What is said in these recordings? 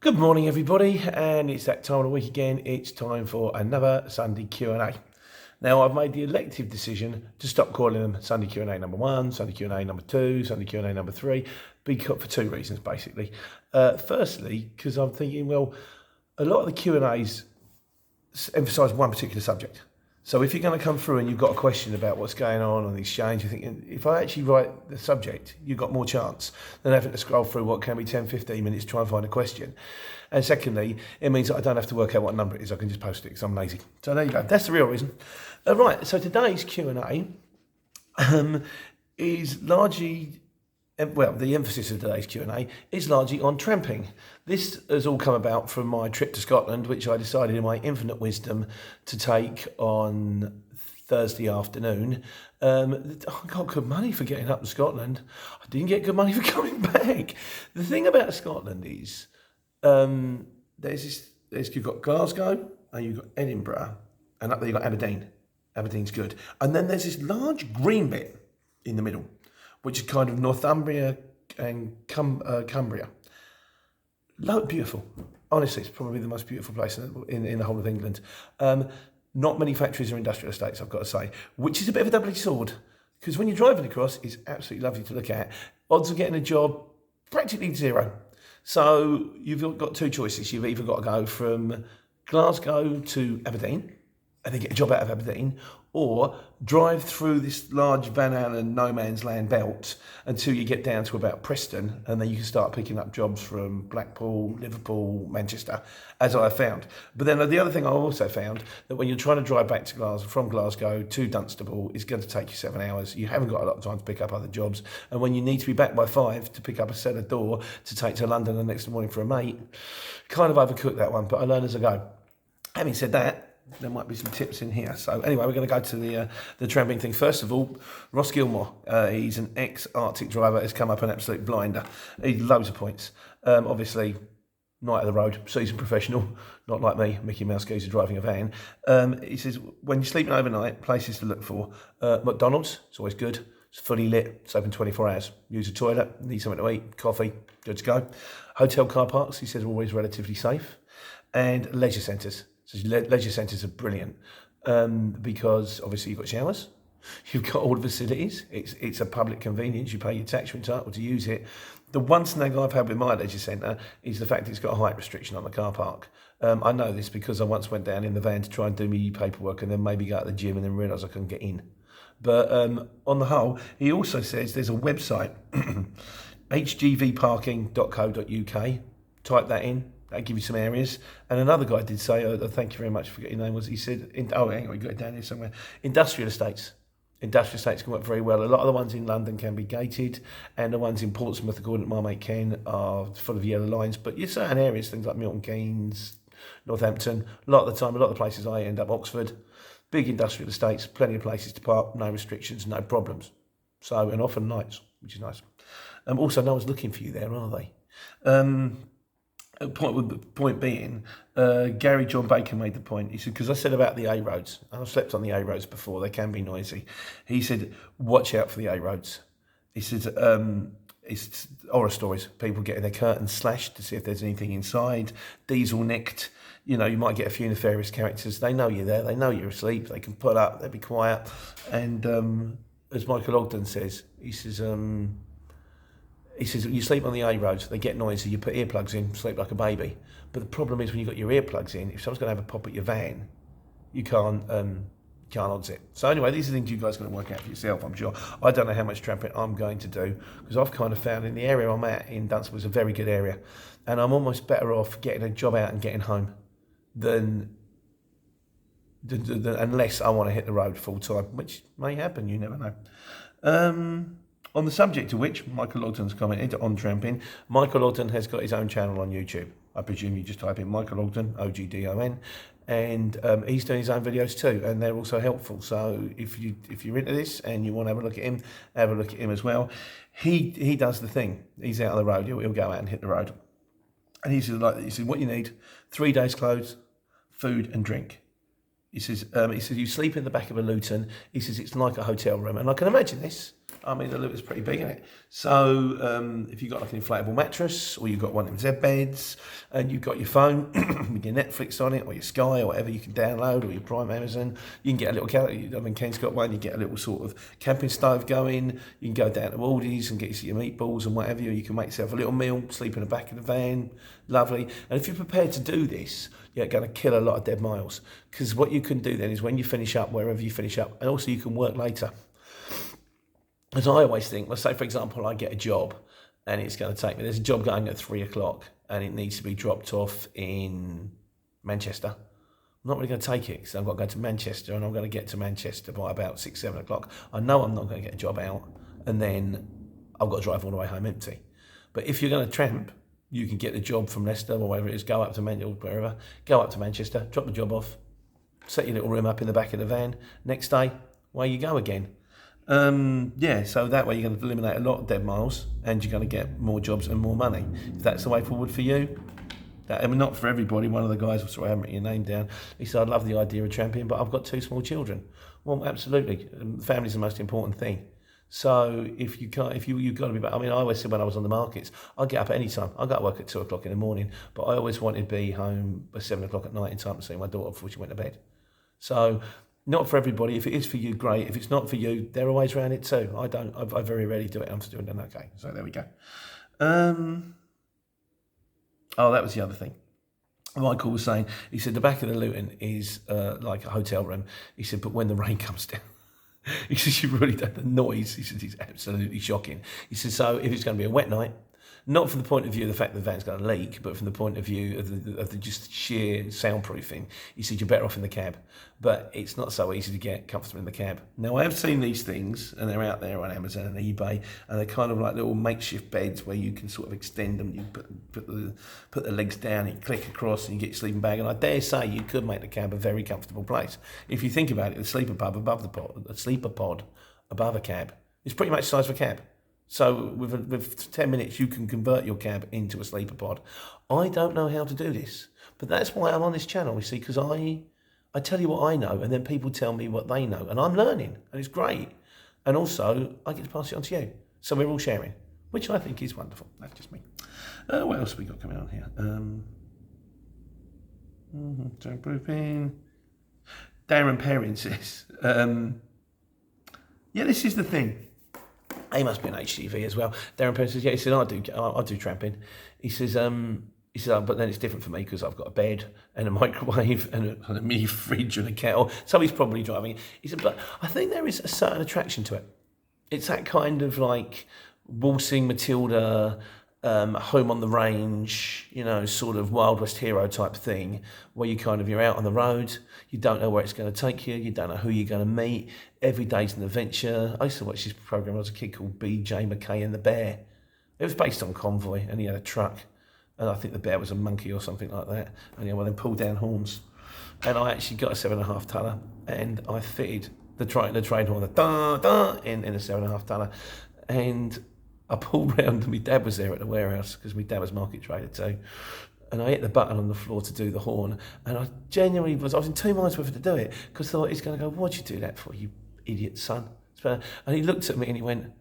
Good morning, everybody, and it's that time of the week again. It's time for another Sunday Q&A. Now, I've made the elective decision to stop calling them Sunday Q&A number 1, Sunday Q&A number 2, Sunday Q&A number 3, because, for two reasons, basically. Firstly, because I'm thinking, well, a lot of the Q&As emphasise one particular subject. So if you're going to come through and you've got a question about what's going on the exchange, you're thinking, if I actually write the subject, you've got more chance than having to scroll through what can be 10, 15 minutes to try and find a question. And secondly, it means that I don't have to work out what number it is. I can just post it because I'm lazy. So there you go. That's the real reason. Right, so today's Q&A is largely... Well, the emphasis of today's Q&A is largely on tramping. This has all come about from my trip to Scotland, which I decided in my infinite wisdom to take on Thursday afternoon. I got good money for getting up to Scotland. I didn't get good money for coming back. The thing about Scotland is you've got Glasgow and you've got Edinburgh, and up there you've got Aberdeen. Aberdeen's good. And then there's this large green bit in the middle, which is kind of Northumbria and Cumbria. Beautiful. Honestly, it's probably the most beautiful place in the whole of England. Not many factories or industrial estates, I've got to say, which is a bit of a double-edged sword, because when you're driving across, it's absolutely lovely to look at. Odds of getting a job, practically zero. So you've got two choices. You've either got to go from Glasgow to Aberdeen, and then get a job out of Aberdeen, or drive through this large Van Allen no man's land belt until you get down to about Preston, and then you can start picking up jobs from Blackpool, Liverpool, Manchester, as I found. But then the other thing I also found, that when you're trying to drive back to from Glasgow to Dunstable, it's going to take you 7 hours. You haven't got a lot of time to pick up other jobs, and when you need to be back by 5 to pick up a cellar door to take to London the next morning for a mate, kind of overcooked that one, but I learn as I go. Having said that, there might be some tips in here. So anyway, we're going to go to the tramping thing. First of all, Ross Gilmore, he's an ex-Arctic driver, has come up an absolute blinder. He loads of points. Obviously, night of the road, seasoned professional, not like me, Mickey Mouse geezer driving a van. He says, when you're sleeping overnight, places to look for. McDonald's, it's always good. It's fully lit, it's open 24 hours. Use a toilet, need something to eat, coffee, good to go. Hotel car parks, he says, are always relatively safe. And leisure centres. So leisure centres are brilliant because obviously you've got showers, you've got all the facilities, it's a public convenience, you pay your tax, you're entitled to use it. The one snag I've had with my leisure centre is the fact it's got a height restriction on the car park. I know this because I once went down in the van to try and do my paperwork and then maybe go to the gym and then realise I couldn't get in. But on the whole, he also says there's a website, hgvparking.co.uk, type that in. That'll give you some areas. And another guy did say, thank you very much for getting your name, he said, hang on, we got it down here somewhere. Industrial estates. Industrial estates can work very well. A lot of the ones in London can be gated, and the ones in Portsmouth, according to my mate Ken, are full of yellow lines. But you're certain areas, things like Milton Keynes, Northampton, a lot of the time, a lot of the places I end up, Oxford, big industrial estates, plenty of places to park, no restrictions, no problems. So, and often nights, which is nice. Also, no one's looking for you there, are they? Point being, Gary John Baker made the point. He said, because I said about the A roads, and I've slept on the A roads before, they can be noisy. He said, watch out for the A roads. He said, it's horror stories, people getting their curtains slashed to see if there's anything inside, diesel nicked. You know, you might get a few nefarious characters. They know you're there, they know you're asleep, they can put up, they'll be quiet. And as Michael Ogden says, he says, you sleep on the A roads, they get noisy, you put earplugs in, sleep like a baby. But the problem is when you've got your earplugs in, if someone's going to have a pop at your van, you can't odds it. So anyway, these are things you guys are going to work out for yourself, I'm sure. I don't know how much tramping I'm going to do, because I've kind of found in the area I'm at in Dunstable is a very good area. And I'm almost better off getting a job out and getting home than unless I want to hit the road full time, which may happen, you never know. On the subject of which, Michael Ogden's commented on tramping. Michael Ogden has got his own channel on YouTube. I presume you just type in Michael Ogden, Ogdon, and he's doing his own videos too, and they're also helpful. So if you're into this and you want to have a look at him, have a look at him as well. He does the thing. He's out on the road. He'll go out and hit the road. And he said what you need: 3 days' clothes, food and drink. He says you sleep in the back of a Luton. He says it's like a hotel room, and I can imagine this. I mean, the Luton's pretty big, isn't it? So if you've got like an inflatable mattress, or you've got one of them Z beds, and you've got your phone with your Netflix on it, or your Sky, or whatever you can download, or your Prime Amazon, you can get a little, I mean, Ken's got one, you get a little sort of camping stove going, you can go down to Aldi's and get your meatballs and whatever, or you can make yourself a little meal, sleep in the back of the van, lovely. And if you're prepared to do this, you're going to kill a lot of dead miles, because what you can do then is when you finish up, wherever you finish up, and also you can work later. As I always think, let's say, for example, I get a job and it's going to take me, there's a job going at 3 o'clock and it needs to be dropped off in Manchester. I'm not really going to take it because I've got to go to Manchester and I'm going to get to Manchester by about 6, 7 o'clock. I know I'm not going to get a job out and then I've got to drive all the way home empty. But if you're going to tramp, you can get the job from Leicester or wherever it is, go up to Manchester, wherever, go up to Manchester, drop the job off, set your little room up in the back of the van. Next day, away you go again. So that way you're going to eliminate a lot of dead miles and you're going to get more jobs and more money. If that's the way forward for you, I mean, not for everybody. One of the guys, sorry, I haven't written your name down, he said, I'd love the idea of tramping, but I've got 2 small children. Well, absolutely. Family's the most important thing. So if you can't, you've got to be back. I mean, I always said when I was on the markets, I'd get up at any time. I got to work at 2 o'clock in the morning, but I always wanted to be home by 7 o'clock at night in time to see my daughter before she went to bed. So not for everybody. If it is for you, great. If it's not for you, there are ways around it too. I don't. I very rarely do it. I'm still doing okay. So there we go. That was the other thing. Michael was saying, he said the back of the Luton is like a hotel room. He said, but when the rain comes down, he says, you really don't, the noise, he says, it's absolutely shocking. He says, so if it's going to be a wet night, not from the point of view of the fact that the van's going to leak, but from the point of view of the just sheer soundproofing, he said, you're better off in the cab. But it's not so easy to get comfortable in the cab. Now, I have seen these things, and they're out there on Amazon and eBay, and they're kind of like little makeshift beds where you can sort of extend them. You put the legs down, you click across, and you get your sleeping bag. And I dare say you could make the cab a very comfortable place. If you think about it, the sleeper pod above a cab is pretty much the size of a cab. So with 10 minutes, you can convert your cab into a sleeper pod. I don't know how to do this, but that's why I'm on this channel, you see, because I tell you what I know, and then people tell me what they know, and I'm learning, and it's great. And also, I get to pass it on to you. So we're all sharing, which I think is wonderful. That's just me. What else have we got coming on here? Tramping. Darren Perrin says, this is the thing. He must be an HGV as well. Darren Perrin says, he said, I do tramping. He says, but then it's different for me because I've got a bed and a microwave and a mini fridge and a kettle. So he's probably driving. He said, but I think there is a certain attraction to it. It's that kind of like waltzing Matilda, home on the range, sort of Wild West hero type thing, where you're out on the road, you don't know where it's going to take you, you don't know who you're going to meet. Every day's an adventure. I used to watch this program when I was a kid called B.J. McKay and the Bear. It was based on Convoy, and he had a truck, and I think the bear was a monkey or something like that, and then pulled down horns. And I actually got a 7.5 tonner, and I fitted the train horn, the da in a 7.5 tonner, and I pulled round and my dad was there at the warehouse because my dad was market trader too. And I hit the button on the floor to do the horn. And I genuinely I was in 2 minds whether to do it because I thought he's going to go, what'd you do that for, you idiot son? And he looked at me and he went,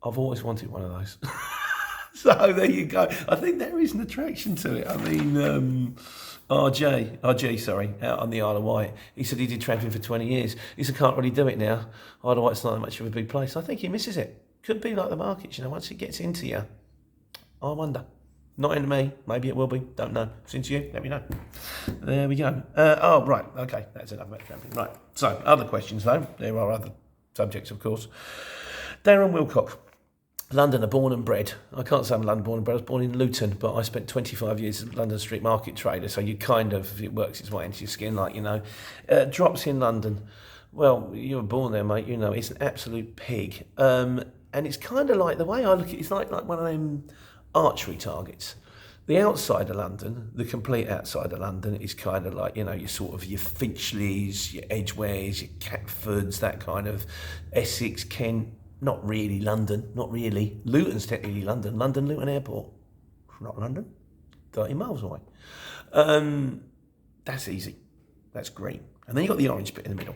I've always wanted one of those. So there you go. I think there is an attraction to it. I mean, RG, out on the Isle of Wight. He said he did tramping for 20 years. He said, can't really do it now. Isle of Wight's not that much of a big place. I think he misses it. Could be like the markets, once it gets into you. I wonder. Not into me. Maybe it will be. Don't know. If it's into you, let me know. There we go. Right. Okay. That's enough about tramping. Right. So, other questions, though. There are other subjects, of course. Darren Wilcock. Londoner, born and bred. I can't say I'm London born and bred. I was born in Luton, but I spent 25 years as a London street market trader, so it works its way into your skin, drops in London. Well, you were born there, mate. It's an absolute pig. And it's kind of like, the way I look at it, it's like one of them archery targets. The outside of London, the complete outside of London, is kind of like, your sort of your Finchleys, your Edgwares, your Catfords, that kind of Essex, Kent, not really London, not really. Luton's technically London, Luton Airport. Not London, 30 miles away. That's easy. That's green. And then you've got the orange bit in the middle.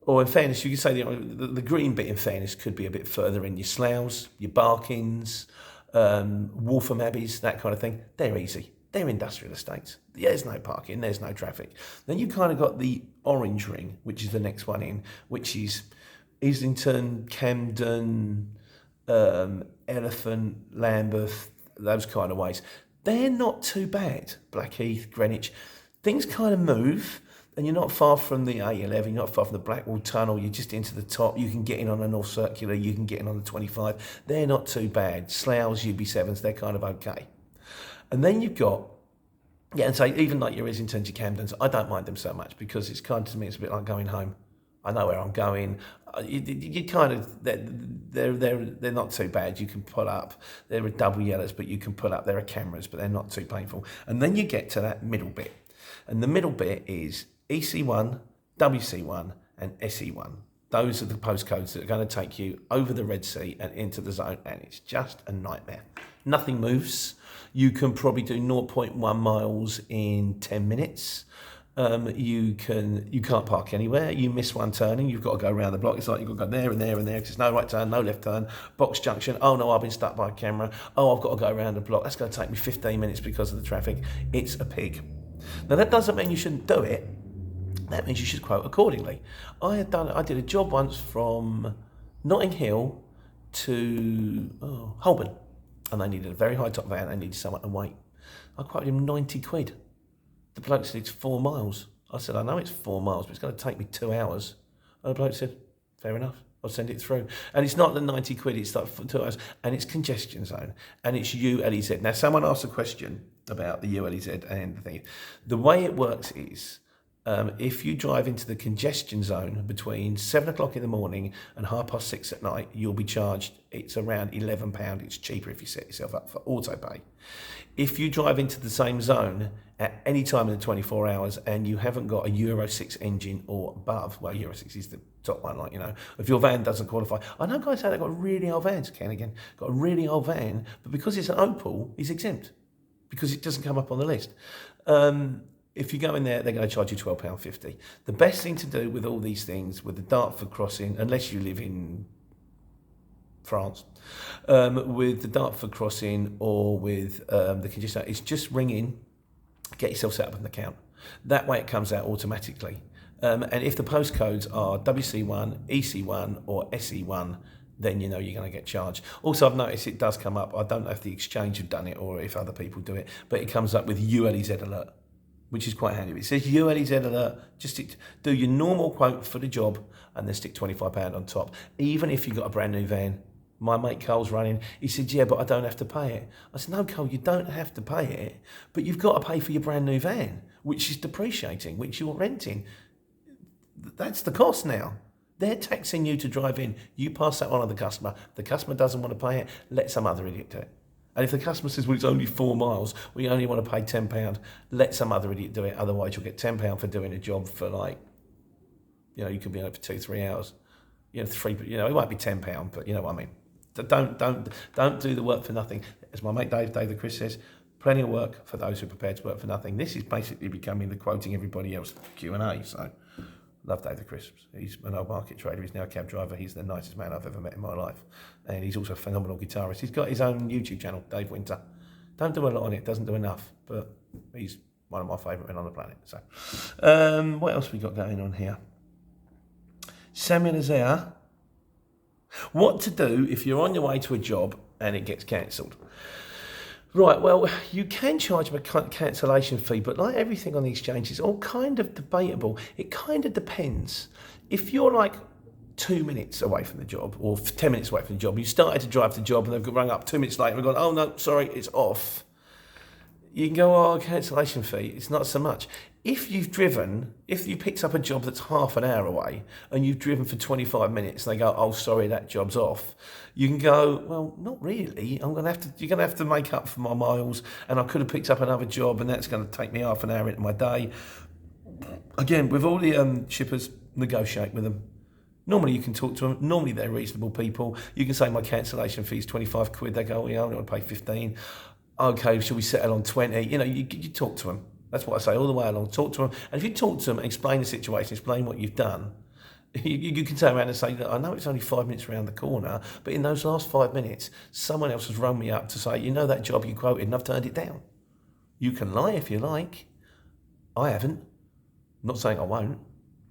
or in fairness, you could say the green bit, in fairness, could be a bit further in your sloughs, your Barkings, Waltham Abbeys, that kind of thing. They're easy. They're industrial estates. There's no parking, there's no traffic. Then you kind of got the orange ring, which is the next one in, which is Islington, Camden, Elephant, Lambeth, those kind of ways. They're not too bad. Blackheath, Greenwich. Things kind of move, and you're not far from the A11, you're not far from the Blackwall Tunnel, you're just into the top, you can get in on the North Circular, you can get in on the 25. They're not too bad. Sloughs, UB7s, they're kind of okay. And then you've got, and say even like your Islingtons, your Camdens, I don't mind them so much because it's kind of, to me, it's a bit like going home. I know where I'm going. You kind of, they're not too bad. You can pull up. There are double yellows, but you can pull up. There are cameras, but they're not too painful. And then you get to that middle bit. And the middle bit is EC1, WC1, and SE1. Those are the postcodes that are going to take you over the Red Sea and into the zone, and it's just a nightmare. Nothing moves. You can probably do 0.1 miles in 10 minutes. You can't park anywhere. You miss one turning, you've got to go around the block. It's like you've got to go there and there and there. There's no right turn, no left turn. Box junction. Oh no, I've been stuck by a camera. Oh, I've got to go around the block. That's going to take me 15 minutes because of the traffic. It's a pig. Now that doesn't mean you shouldn't do it. That means you should quote accordingly. I did a job once from Notting Hill to Holborn, and they needed a very high top van. They needed someone to wait. I quoted him 90 quid. The bloke said it's 4 miles. I said, I know it's 4 miles, but it's going to take me 2 hours. And the bloke said, fair enough, I'll send it through. And it's not the 90 quid, it's like for 2 hours. And it's congestion zone. And it's ULEZ. Now, someone asked a question about the ULEZ and the thing. The way it works is, if you drive into the congestion zone between 7 o'clock in the morning and 6:30 at night, you'll be charged, it's around £11. It's cheaper if you set yourself up for auto pay. If you drive into the same zone at any time in the 24 hours and you haven't got a Euro 6 engine or above, well, Euro 6 is the top one, like, you know, if your van doesn't qualify. I know guys say they've got really old vans, Ken again, got a really old van, but because it's an Opel, it's exempt because it doesn't come up on the list. If you go in there, they're going to charge you £12.50. The best thing to do with all these things, with the Dartford crossing, unless you live in France, with the Dartford crossing or with the congestion, is just ring in, get yourself set up an account. That way it comes out automatically. And if the postcodes are WC1, EC1 or SE1, then you know you're going to get charged. Also, I've noticed it does come up. I don't know if the exchange have done it or if other people do it, but it comes up with ULEZ alert, which is quite handy. It says ULEZ alert, just do your normal quote for the job and then stick £25 on top. Even if you've got a brand new van. My mate Cole's running, he said, yeah, but I don't have to pay it. I said, no, Cole, you don't have to pay it, but you've got to pay for your brand new van, which is depreciating, which you're renting. That's the cost now. They're taxing you to drive in. You pass that on to the customer. The customer doesn't want to pay it, let some other idiot do it. And if the customer says, well, it's only 4 miles, we only want to pay £10, let some other idiot do it. Otherwise, you'll get £10 for doing a job for like, you know, you could be on it for 2-3 hours. You know, it won't be £10, but you know what I mean. Don't do the work for nothing. As my mate Dave the Chris says, plenty of work for those who are prepared to work for nothing. This is basically becoming the quoting everybody else Q&A. So, love Dave the Chris. He's an old market trader. He's now a cab driver. He's the nicest man I've ever met in my life. And he's also a phenomenal guitarist. He's got his own YouTube channel, Dave Winter. Don't do a lot on it. Doesn't do enough. But he's one of my favourite men on the planet. So, what else we got going on here? Samuel is there. What to do if you're on your way to a job and it gets cancelled? Right, well, you can charge them a cancellation fee, but like everything on the exchange, it's all kind of debatable. It kind of depends. If you're like 2 minutes away from the job or 10 minutes away from the job, you started to drive to the job and they've rung up 2 minutes later and gone, oh no, sorry, it's off. You can go, oh, cancellation fee, it's not so much. If you picked up a job that's half an hour away and you've driven for 25 minutes and they go, oh, sorry, that job's off, you can go, well, not really. You're going to have to make up for my miles and I could have picked up another job and that's going to take me half an hour into my day. Again, with all the shippers, negotiate with them. Normally you can talk to them. Normally they're reasonable people. You can say my cancellation fee is 25 quid. They go, oh, yeah, I only want to pay 15. Okay, shall we settle on 20? You know, you talk to them. That's what I say all the way along. Talk to them. And if you talk to them, explain the situation, explain what you've done, You can turn around and say, "Look, I know it's only 5 minutes around the corner, but in those last 5 minutes, someone else has rung me up to say, you know that job you quoted and I've turned it down." You can lie if you like. I haven't. I'm not saying I won't.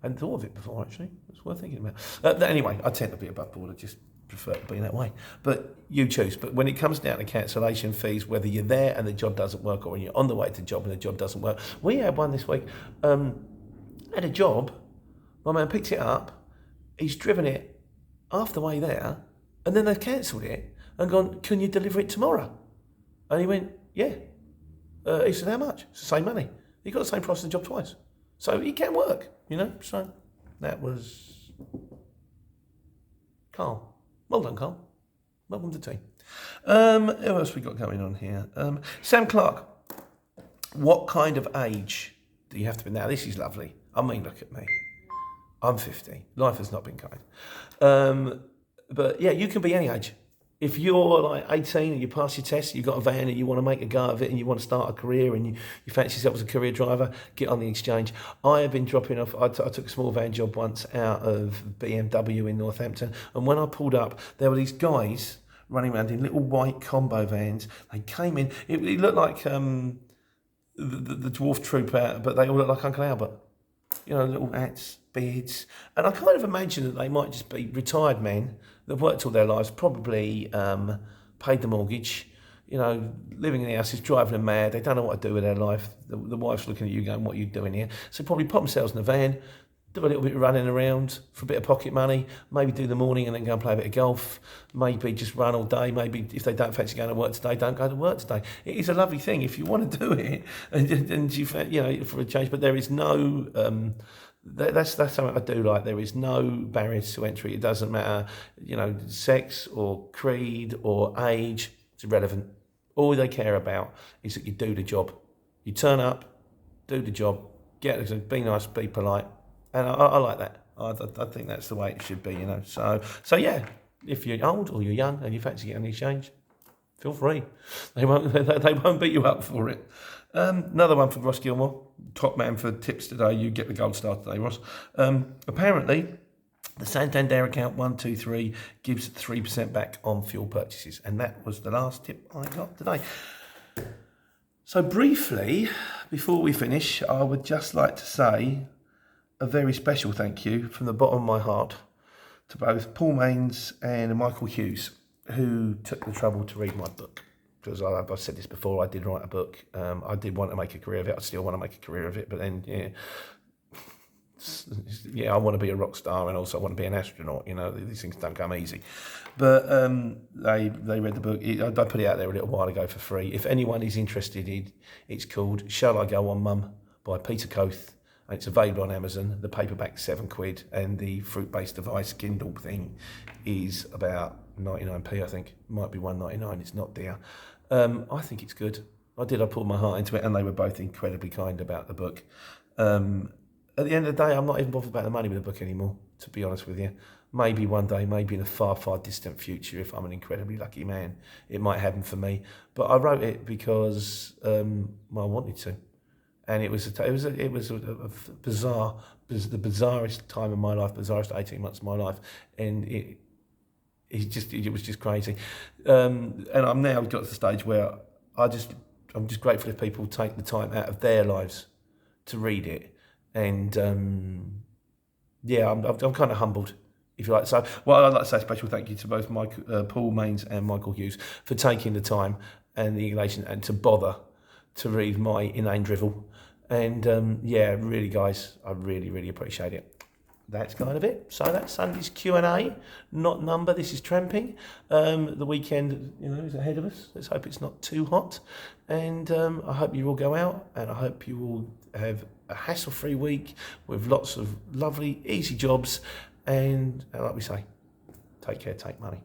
I hadn't thought of it before, actually. It's worth thinking about. But anyway, I tend to be above board. I just prefer to be that way. But you choose. But when it comes down to cancellation fees, whether you're there and the job doesn't work or when you're on the way to the job and the job doesn't work. We had one this week. Had a job. My man picked it up. He's driven it half the way there. And then they've cancelled it and gone, "Can you deliver it tomorrow?" And he went, "Yeah." He said, "How much?" It's the same money. He got the same price of the job twice. So it can work, you know. So that was Carl. Well done, Carl. Welcome to the team. Who else we got going on here? Sam Clark. What kind of age do you have to be? Now, this is lovely. I mean, look at me. I'm 50. Life has not been kind. But yeah, you can be any age. If you're like 18 and you pass your test, you've got a van and you want to make a go of it and you want to start a career and you fancy yourself as a career driver, get on the exchange. I have been dropping off. I took a small van job once out of BMW in Northampton, and when I pulled up, there were these guys running around in little white combo vans. They came in. It looked like the dwarf trooper, but they all looked like Uncle Albert. You know, little hats, beards. And I kind of imagine that they might just be retired men that have worked all their lives, probably paid the mortgage, you know, living in the houses, driving them mad. They don't know what to do with their life. The wife's looking at you going, "What are you doing here?" So probably pop themselves in the van, do a little bit of running around for a bit of pocket money, maybe do the morning and then go and play a bit of golf, maybe just run all day, maybe if they don't fancy going to work today, don't go to work today. It is a lovely thing if you want to do it, and you know, for a change, but there is no... That's something I do like. There is no barriers to entry. It doesn't matter, you know, sex or creed or age. It's irrelevant. All they care about is that you do the job. You turn up, do the job, be nice, be polite, and I like that. I think that's the way it should be, you know. So yeah, if you're old or you're young and you fancy getting on the exchange, feel free. They won't beat you up for it. Another one for Ross Gilmore, top man for tips today. You get the gold star today, Ross. Apparently, the Santander account 123 gives 3% back on fuel purchases, and that was the last tip I got today. So briefly, before we finish, I would just like to say a very special thank you from the bottom of my heart to both Paul Maines and Michael Hughes, who took the trouble to read my book. Because I've said this before, I did write a book. I did want to make a career of it. I still want to make a career of it. But then, I want to be a rock star and also I want to be an astronaut. You know, these things don't come easy. But they read the book. I put it out there a little while ago for free. If anyone is interested, it's called Shall I Go On Mum by Peter Coath. And it's available on Amazon. The paperback's £7 and the fruit-based device Kindle thing is about 99p, I think. Might be £1.99. It's not dear. I think it's good. I poured my heart into it, and they were both incredibly kind about the book. At the end of the day, I'm not even bothered about the money with the book anymore, to be honest with you. Maybe one day, maybe in a far, far distant future, if I'm an incredibly lucky man, it might happen for me. But I wrote it because I wanted to. And it was the bizarrest time of my life, bizarrest 18 months of my life, and it was just crazy. And I'm now got to the stage where I'm just grateful if people take the time out of their lives to read it, and I'm kind of humbled, if you like. So, well, I'd like to say a special thank you to both Paul Maines and Michael Hughes for taking the time and the inclination and to bother to read my inane drivel. And really, guys, I really, really appreciate it. That's kind of it. So that's Sunday's Q&A, not number. This is Tramping. The weekend, is ahead of us. Let's hope it's not too hot. And I hope you all go out, and I hope you all have a hassle-free week with lots of lovely, easy jobs. And like we say, take care, take money.